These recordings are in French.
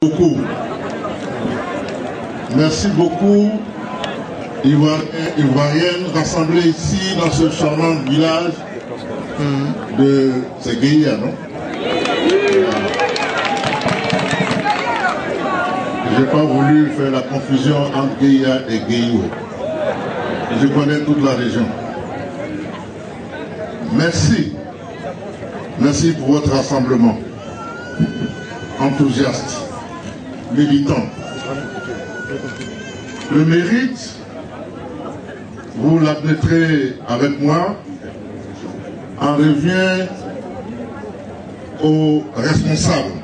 beaucoup. Merci beaucoup, Ivoiriennes rassemblées ici dans ce charmant village de Guéia, non? Je n'ai pas voulu faire la confusion entre Guéia et Guéio. Je connais toute la région. Merci. Merci pour votre rassemblement. Enthousiaste, militant. Le mérite, vous l'admettrez avec moi, en revient aux responsables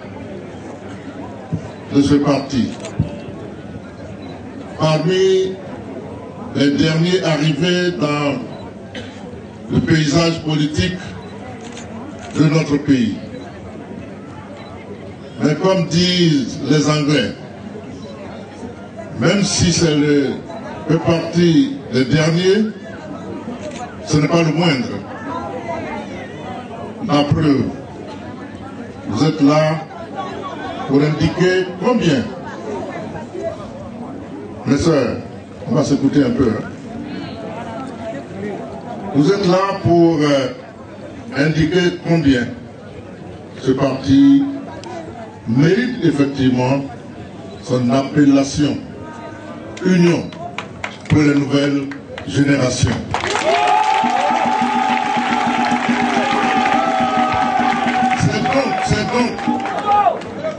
de ce parti. Parmi les derniers arrivés dans le paysage politique de notre pays. Mais comme disent les Anglais, même si c'est le parti des derniers, ce n'est pas le moindre. La preuve, vous êtes là pour indiquer combien. Mes soeurs, on va s'écouter un peu. Vous êtes là pour indiquer combien ce parti mérite effectivement son appellation Union pour les nouvelles générations. C'est donc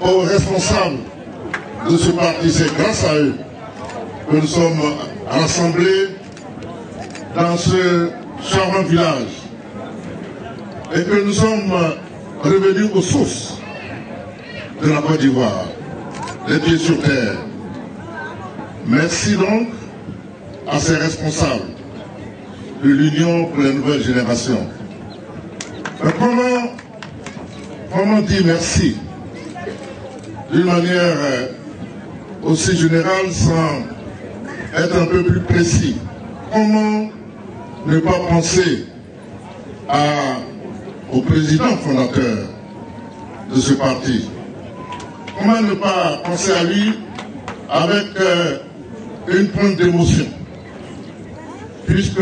aux responsables de ce parti, c'est grâce à eux que nous sommes rassemblés dans ce charmant village et que nous sommes revenus aux sources de la Côte d'Ivoire, les pieds sur terre. Merci donc à ces responsables de l'Union pour les nouvelles générations. Mais comment dire merci d'une manière aussi générale sans être un peu plus précis? Comment ne pas penser au président fondateur de ce parti? Comment ne pas penser à lui avec une pointe d'émotion? Puisque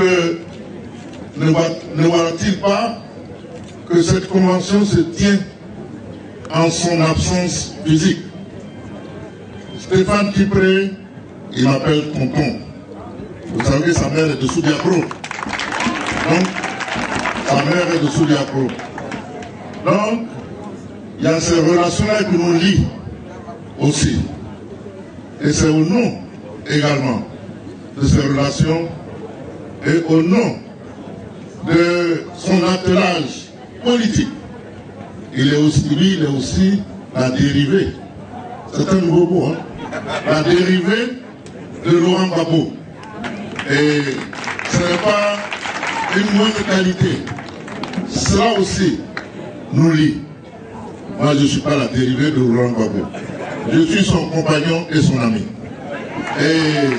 ne voilà-t-il pas que cette convention se tient en son absence physique? Stéphane Kipré, il m'appelle tonton. Vous savez, sa mère est de Soudiakro. Donc, sa mère est de Soudiakro. Donc, il y a ces relations-là qui nous lient aussi. Et c'est au nom également de ces relations et au nom de son attelage politique. Lui, il est aussi la dérivée. C'est un nouveau mot, hein? La dérivée de Laurent Gbagbo. Et ce n'est pas une moindre qualité. Cela aussi nous lie. Moi, je ne suis pas la dérivée de Laurent Gbagbo. Je suis son compagnon et son ami. Et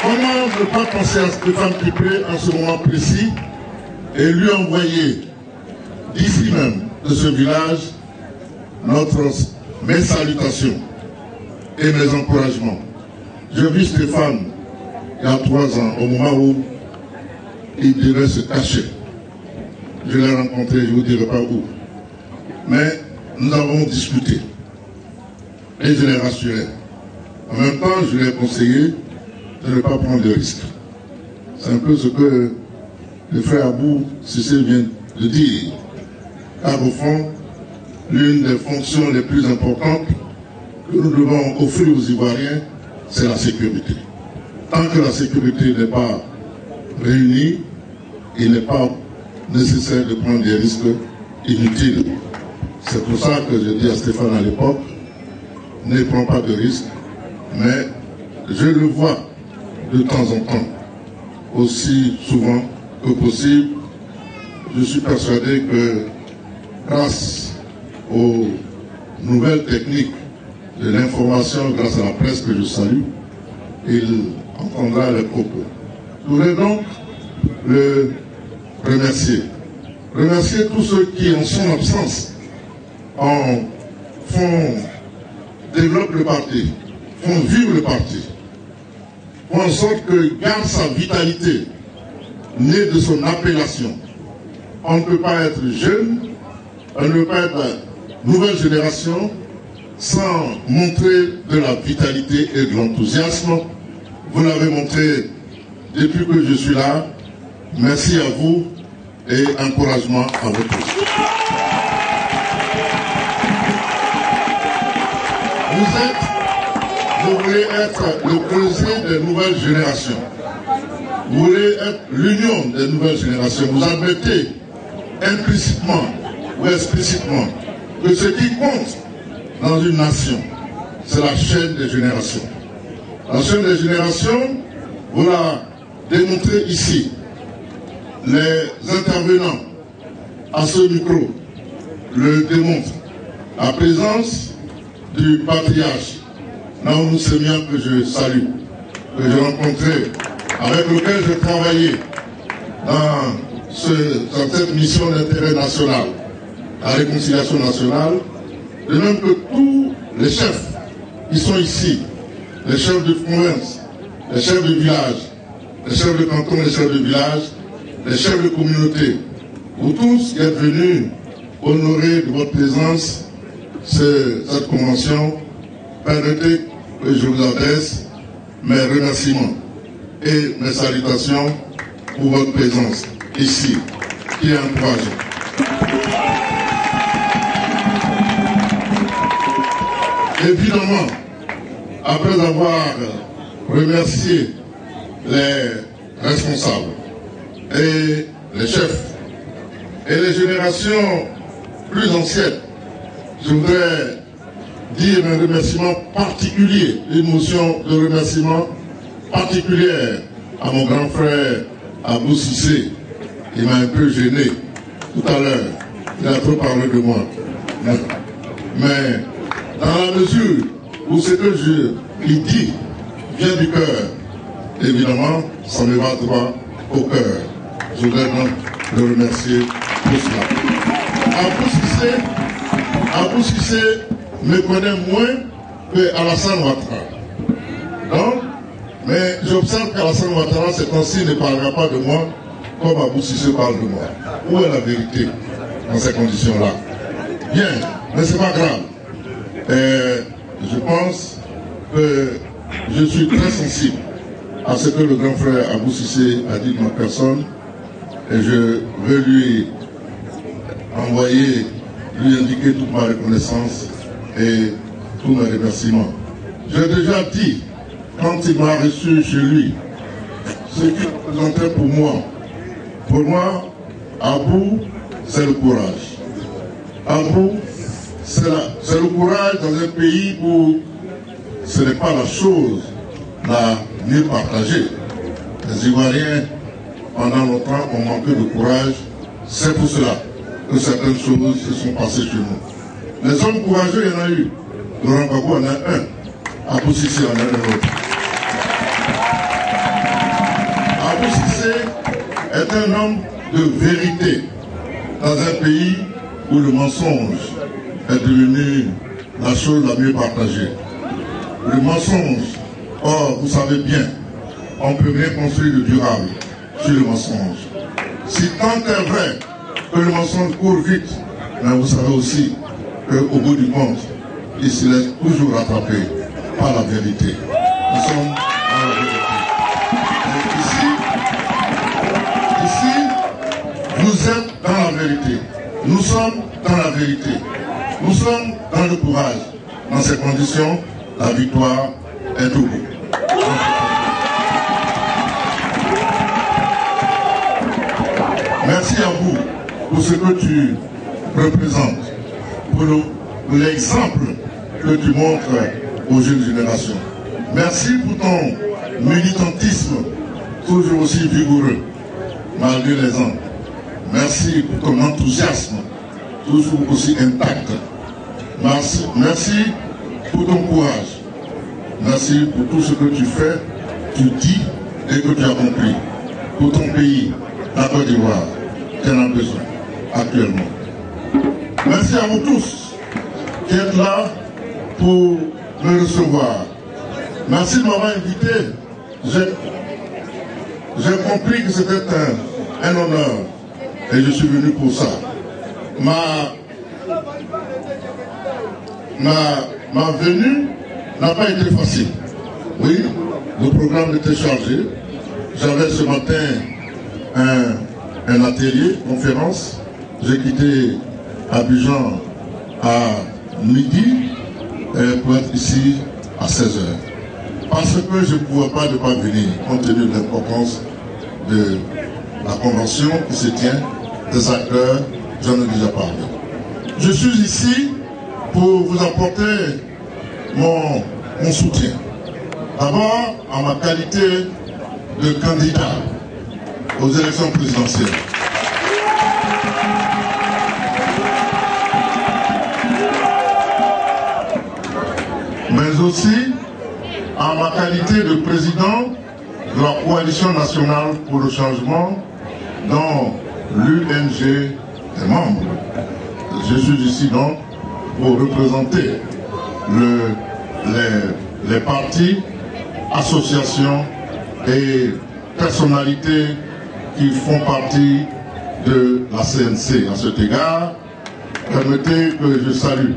comment ne pas penser à Stéphane Kipré en ce moment précis et lui envoyer d'ici même, de ce village, mes salutations et mes encouragements. J'ai vu Stéphane il y a 3 ans, au moment où il devait se cacher. Je l'ai rencontré, je ne vous dirai pas où. Mais nous avons discuté. Et je l'ai rassuré. En même temps, je lui ai conseillé de ne pas prendre de risques. C'est un peu ce que le frère Abou Cissé vient de dire. Car au fond, l'une des fonctions les plus importantes que nous devons offrir aux Ivoiriens, c'est la sécurité. Tant que la sécurité n'est pas réunie, il n'est pas nécessaire de prendre des risques inutiles. C'est pour ça que je dis à Stéphane à l'époque, ne prends pas de risques, mais je le vois de temps en temps, aussi souvent que possible. Je suis persuadé que grâce aux nouvelles techniques de l'information, grâce à la presse que je salue, il entendra les propos. Je voudrais donc le remercier. Remercier tous ceux qui, en son absence, font développent le parti, font vivre le parti, font en sorte que garde sa vitalité, née de son appellation. On ne peut pas être jeune, on ne peut pas être la nouvelle génération sans montrer de la vitalité et de l'enthousiasme. Vous l'avez montré depuis que je suis là. Merci à vous et encouragement à vous tous. Vous voulez être le creuset des nouvelles générations. Vous voulez être l'union des nouvelles générations. Vous admettez implicitement ou explicitement que ce qui compte dans une nation, c'est la chaîne des générations. La chaîne des générations, vous la démontrez ici. Les intervenants à ce micro le démontrent. La présence du patriarche Naoumou Semien, que je salue, que j'ai rencontré, avec lequel j'ai travaillé dans cette mission d'intérêt national, la réconciliation nationale, de même que tous les chefs qui sont ici, les chefs de province, les chefs de village, les chefs de canton, les chefs de village, les chefs de communauté, vous tous qui êtes venus honorer de votre présence cette convention, permettez que je vous adresse mes remerciements et mes salutations pour votre présence ici, qui est encourageante. Évidemment, après avoir remercié les responsables et les chefs et les générations plus anciennes, je voudrais dire un remerciement particulier, une motion de remerciement particulière à mon grand frère Abou Cissé. Il m'a un peu gêné tout à l'heure, il a trop parlé de moi. Mais dans la mesure où ce que il dit vient du cœur, évidemment, ça me va droit au cœur. Je voudrais donc le remercier pour cela. Abou Cissé me connaît moins que Alassane Ouattara. Donc, mais j'observe qu'Alassane Ouattara, ces temps-ci, ne parlera pas de moi comme Abou Cissé parle de moi. Où est la vérité dans ces conditions-là? Bien, mais c'est pas grave. Je pense que je suis très sensible à ce que le grand frère Abou Cissé a dit de ma personne, et je veux lui indiquer toute ma reconnaissance et tous mes remerciements. J'ai déjà dit, quand il m'a reçu chez lui, ce qu'il représentait pour moi, Abou, c'est le courage. Abou, c'est le courage dans un pays où ce n'est pas la chose la mieux partagée. Les Ivoiriens, pendant longtemps, ont manqué de courage. C'est pour cela que certaines choses se sont passées chez nous. Les hommes courageux, il y en a eu. Laurent Gbagbo en a un. Abou Cissé en a un autre. Abou Cissé est un homme de vérité dans un pays où le mensonge est devenu la chose la mieux partagée. Le mensonge, or, vous savez bien, on peut rien construire de durable sur le mensonge. Si tant est vrai que le mensonge court vite, mais vous savez aussi qu'au bout du compte, il se laisse toujours rattraper par la vérité. Nous sommes dans la vérité. Et ici, vous êtes dans la vérité. Nous sommes dans la vérité. Nous sommes dans le courage. Dans ces conditions, la victoire est au bout. Merci à vous pour ce que tu représentes, pour l'exemple que tu montres aux jeunes générations. Merci pour ton militantisme toujours aussi vigoureux, malgré les ans. Merci pour ton enthousiasme, toujours aussi intact. Merci pour ton courage. Merci pour tout ce que tu fais, tu dis et que tu as compris. Pour ton pays, la Côte d'Ivoire, qui en a besoin actuellement. Merci à vous tous qui êtes là pour me recevoir. Merci de m'avoir invité. J'ai compris que c'était un honneur et je suis venu pour ça. Ma venue n'a pas été facile. Oui, le programme était chargé. J'avais ce matin un atelier, conférence. J'ai quitté Abidjan à midi pour être ici à 16h. Parce que je ne pouvais pas ne pas venir, compte tenu de l'importance de la convention qui se tient, des acteurs, j'en ai déjà parlé. Je suis ici pour vous apporter mon soutien. D'abord, en ma qualité de candidat aux élections présidentielles. Mais aussi en ma qualité de président de la Coalition nationale pour le changement dont l'UNG est membre. Je suis ici donc pour représenter les partis, associations et personnalités qui font partie de la CNC. À cet égard, permettez que je salue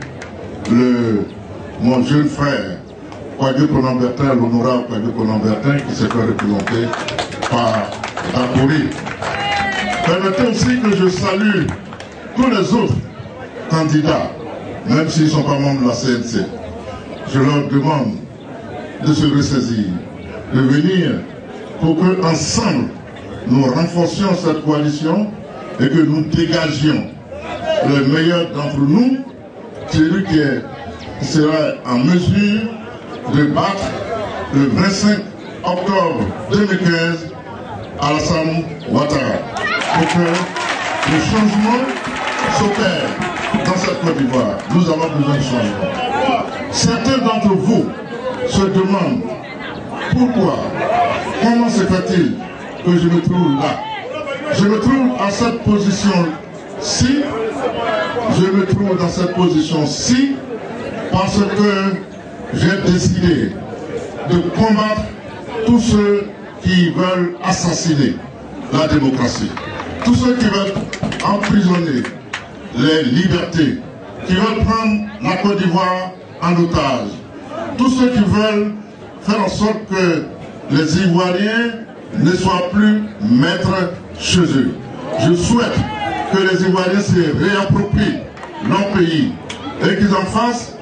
mon jeune frère, Kouadio Konan-Bertin, l'honorable Kouadio Konan-Bertin, qui s'est fait représenter par Dakori. Permettez aussi que je salue tous les autres candidats, même s'ils ne sont pas membres de la CNC. Je leur demande de se ressaisir, de venir pour que ensemble nous renforcions cette coalition et que nous dégagions le meilleur d'entre nous, celui qui sera en mesure de battre le 25 octobre 2015 Alassane Ouattara pour que le changement s'opère dans cette Côte d'Ivoire. Nous avons besoin de changement. Certains d'entre vous se demandent pourquoi, comment se fait-il que je me trouve là. Je me trouve à cette position-ci, je me trouve dans cette position-ci parce que j'ai décidé de combattre tous ceux qui veulent assassiner la démocratie, tous ceux qui veulent emprisonner les libertés, qui veulent prendre la Côte d'Ivoire en otage, tous ceux qui veulent faire en sorte que les Ivoiriens ne soient plus maîtres chez eux. Je souhaite que les Ivoiriens se réapproprient leur pays et qu'ils en fassent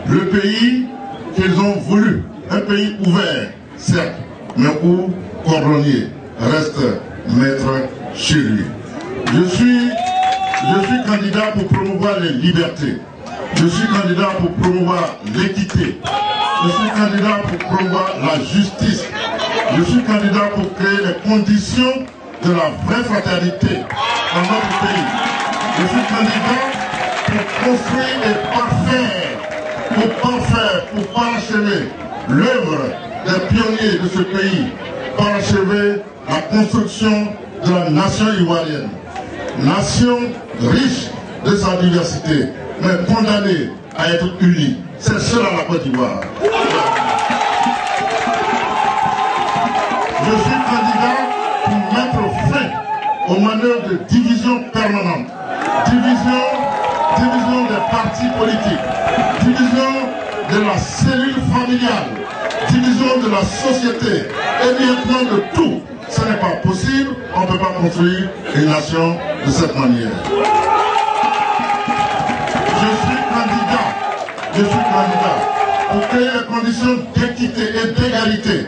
le pays qu'ils ont voulu, un pays ouvert, certes, mais où Cordonnier reste maître chez lui. Je suis candidat pour promouvoir les libertés. Je suis candidat pour promouvoir l'équité. Je suis candidat pour promouvoir la justice. Je suis candidat pour créer les conditions de la vraie fraternité dans notre pays. Je suis candidat pour construire et pour parachever l'œuvre des pionniers de ce pays, parachever la construction de la nation ivoirienne. Nation riche de sa diversité, mais condamnée à être unie. C'est cela la Côte d'Ivoire. Je suis candidat pour mettre fin aux manœuvres de division permanente, division des partis politiques, division de la cellule familiale, division de la société, émiettement de tout. Ce n'est pas possible, on ne peut pas construire une nation de cette manière. Je suis candidat pour créer les conditions d'équité et d'égalité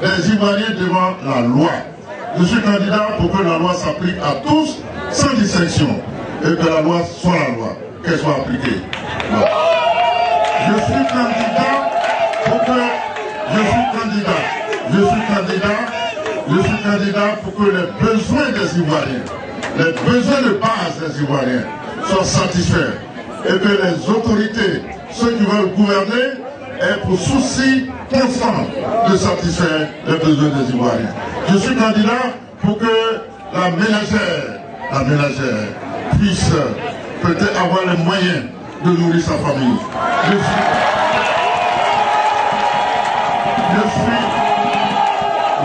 des Ivoiriens devant la loi. Je suis candidat pour que la loi s'applique à tous sans distinction et que la loi soit la loi, qu'elle soit appliquée. Voilà. Je suis candidat pour que les besoins des Ivoiriens, les besoins de base des Ivoiriens soient satisfaits et que les autorités, ceux qui veulent gouverner, aient pour souci constant de satisfaire les besoins des Ivoiriens. Je suis candidat pour que la ménagère puisse peut-être avoir les moyens de nourrir sa famille.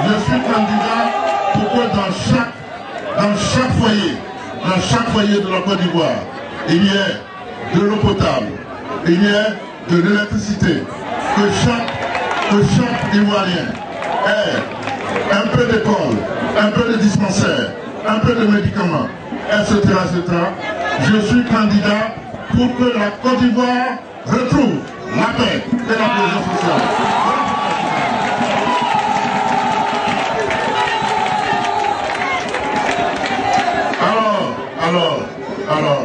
Je suis candidat pour que dans chaque foyer de la Côte d'Ivoire, il y ait de l'eau potable, il y ait de l'électricité, que chaque Ivoirien ait un peu d'école, un peu de dispensaire, un peu de médicaments, etc., etc. Je suis candidat pour que la Côte d'Ivoire retrouve la paix et la cohésion sociale. Alors,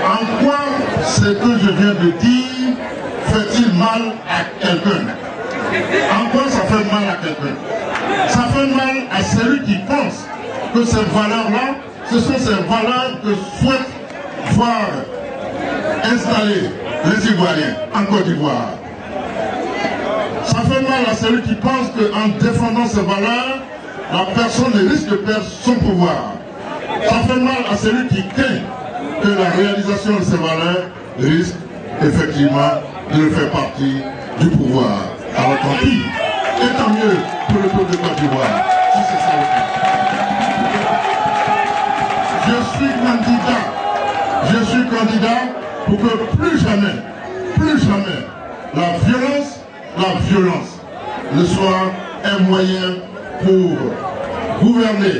en quoi ce que je viens de dire fait-il mal à quelqu'un? En quoi ça fait mal à quelqu'un? Ça fait mal à celui qui pense que ces valeurs-là, ce sont ces valeurs que souhaitent voir installer les Ivoiriens en Côte d'Ivoire. Ça fait mal à celui qui pense qu'en défendant ces valeurs, la personne risque de perdre son pouvoir. Ça fait mal à celui qui craint que la réalisation de ces valeurs risque effectivement de le faire partie du pouvoir. Alors tant pis, et tant mieux pour le peuple de Côte d'Ivoire, si c'est ça le cas. Je suis candidat pour que plus jamais, la violence ne soit un moyen pour gouverner.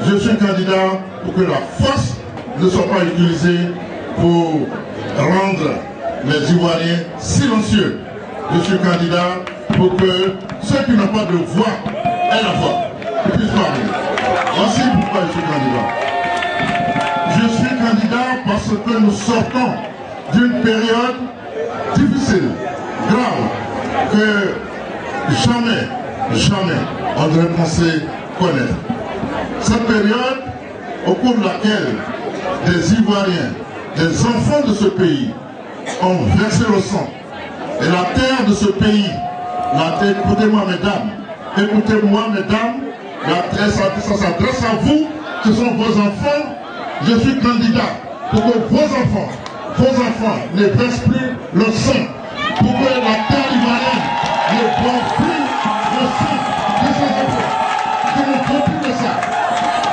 Je suis candidat pour que la force ne soit pas utilisée pour rendre les Ivoiriens silencieux. Je suis candidat pour que ceux qui n'ont pas de voix aient la voix, puissent parler. Voici pourquoi je suis candidat. Je suis candidat parce que nous sortons d'une période difficile, grave, que jamais on devrait penser connaître. Cette période au cours de laquelle des Ivoiriens, des enfants de ce pays ont versé le sang. Et la terre de ce pays, écoutez-moi mesdames, la terre, ça s'adresse à vous, ce sont vos enfants. Je suis candidat pour que vos enfants ne versent plus le sang, pour que la terre ivoirienne ne boive plus le sang de ses enfants. Je ne veux plus de ça.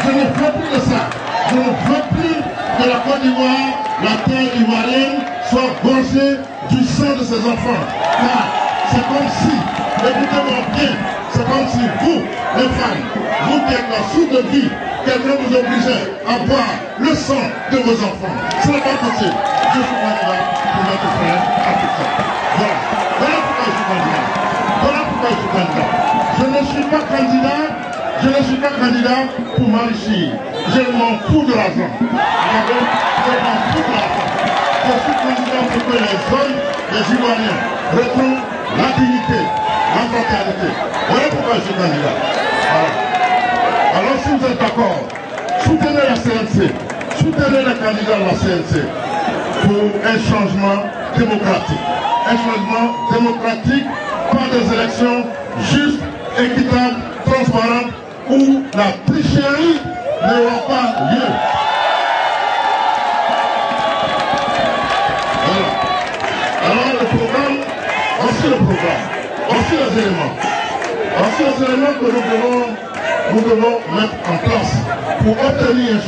Je ne veux plus de ça. Je ne veux plus que la Côte d'Ivoire, la terre ivoirienne, soit gorgée du sang de ses enfants. Car c'est comme si, écoutez-moi bien, c'est comme si vous, les femmes, vous qui êtes la source de vie, quelqu'un vous obligeait à boire le sang de vos enfants. Ce n'est pas possible. Je suis candidat pour notre frère africain. Voilà pourquoi je suis candidat. Voilà pourquoi je suis candidat. Je ne suis pas candidat pour m'enrichir. Je m'en fous de l'argent. Je m'en fous de l'argent. Je suis candidat pour que les hommes, les Ivoiriens, retrouvent la dignité, la fraternité. Voilà pourquoi je suis candidat. Voilà. Alors si vous êtes d'accord, soutenez la CNC, soutenez les candidats de la CNC pour un changement démocratique. Un changement démocratique par des élections justes, équitables, transparentes, où la tricherie n'aura pas lieu. Voilà. Alors le programme, voici les éléments que nous devons mettre en place pour obtenir un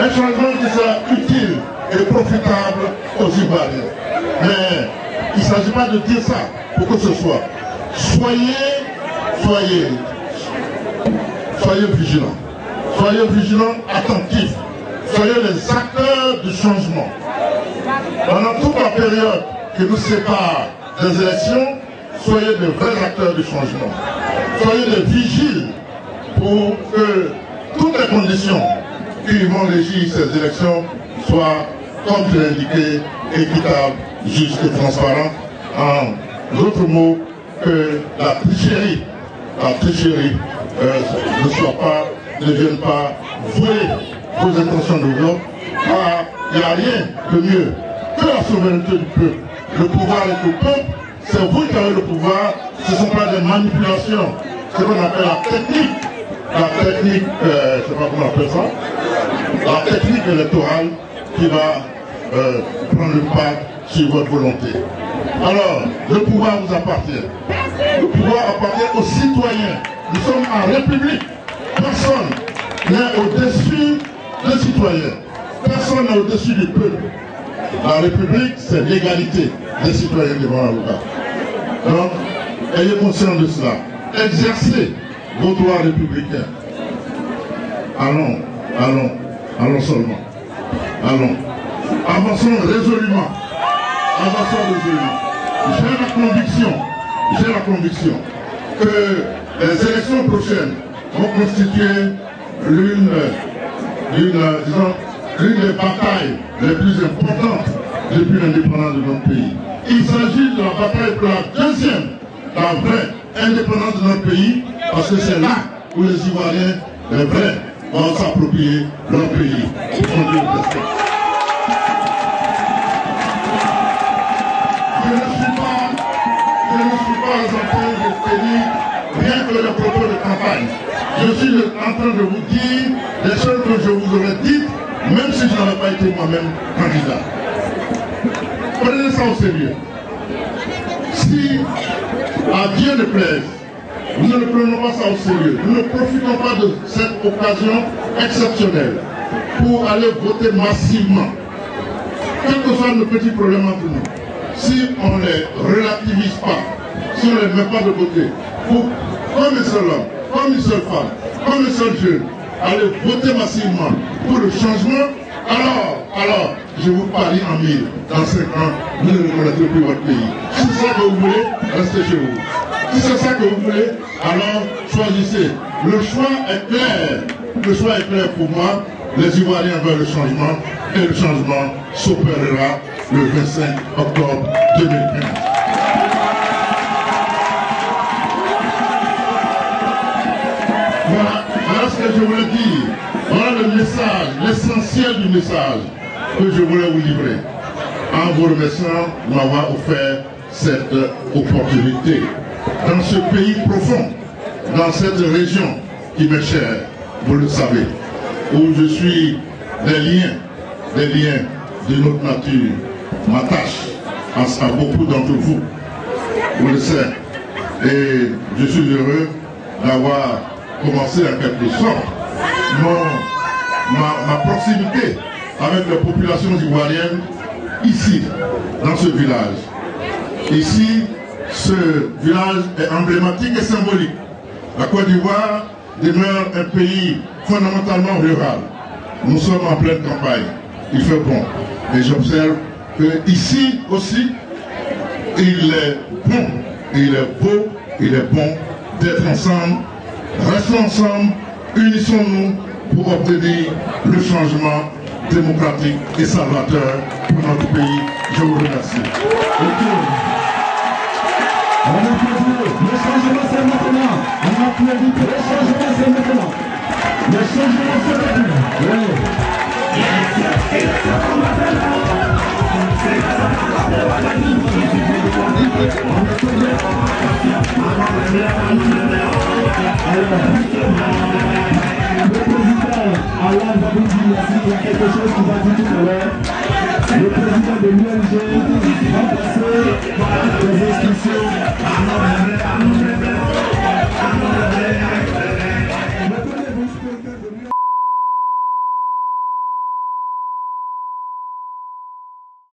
changement qui sera utile et profitable aux Ivoiriens. Mais il ne s'agit pas de dire ça pour que ce soit. Soyez vigilants, attentifs, soyez les acteurs du changement. Pendant toute la période qui nous sépare des élections, soyez de vrais acteurs du changement. Soyez des vigiles pour que toutes les conditions qui vont régir ces élections soient, comme je l'ai indiqué, équitables, justes et transparentes. En d'autres mots, que la tricherie ne vienne pas voler vos intentions de vote. Car il n'y a rien de mieux que la souveraineté du peuple. Le pouvoir est au peuple, c'est vous qui avez le pouvoir, ce ne sont pas des manipulations, ce qu'on appelle la technique, je ne sais pas comment on appelle ça, la technique électorale qui va prendre le pas sur votre volonté. Alors, le pouvoir vous appartient. Le pouvoir appartient aux citoyens. Nous sommes en République. Personne n'est au-dessus des citoyens. Personne n'est au-dessus du peuple. La République, c'est l'égalité des citoyens devant la loi. Donc, ayez conscience de cela. Exercez vos droits républicains. Allons, allons, allons seulement. Allons. Avançons résolument. Avançons résolument. J'ai la conviction que les élections prochaines vont constituer l'une des batailles les plus importantes depuis l'indépendance de notre pays. Il s'agit de la bataille pour la deuxième, la vraie indépendance de notre pays, parce que c'est là où les Ivoiriens, les vrais, vont s'approprier leur pays. Je ne suis pas en train de tenir rien que le propos de campagne. Je suis en train de vous dire des choses que je vous aurais dites, même si je n'avais pas été moi-même candidat. Prenez ça au sérieux. Si, à Dieu ne plaise, nous ne prenons pas ça au sérieux, nous ne profitons pas de cette occasion exceptionnelle pour aller voter massivement, quels que soient nos petits problèmes entre nous, si on ne les relativise pas, si on ne les met pas de côté, pour, comme un seul homme, comme une seule femme, comme un seul jeune, aller voter massivement pour le changement, alors, je vous parie en mille, dans 5 ans, vous ne reconnaîtrez plus votre pays. Si c'est ça que vous voulez, restez chez vous. Si c'est ça que vous voulez, alors choisissez. Le choix est clair. Le choix est clair pour moi. Les Ivoiriens veulent le changement et le changement s'opérera le 25 octobre 2015. Voilà ce que je voulais dire. Voilà le message, l'essentiel du message que je voulais vous livrer. En vous remerciant de m'avoir offert cette opportunité. Dans ce pays profond, dans cette région qui m'est chère, vous le savez, où je suis des liens de notre nature m'attachent à beaucoup d'entre vous. Vous le savez. Et je suis heureux d'avoir commencé en quelque sorte ma proximité avec les populations ivoiriennes ici, dans ce village. Ici, ce village est emblématique et symbolique. La Côte d'Ivoire demeure un pays fondamentalement rural. Nous sommes en pleine campagne. Il fait bon. Et j'observe que ici aussi, il est bon, il est beau, il est bon d'être ensemble. Restons ensemble, unissons-nous pour obtenir le changement démocratique et salvateur pour notre pays. Je vous remercie. On applaudit, le changement c'est maintenant. On applaudit, le changement c'est maintenant. Le changement c'est maintenant. Oui. Le président Alain Baboudi, il y a quelque chose qui va dire tout à l'heure. Le président de l'UNG va passer par les inscriptions.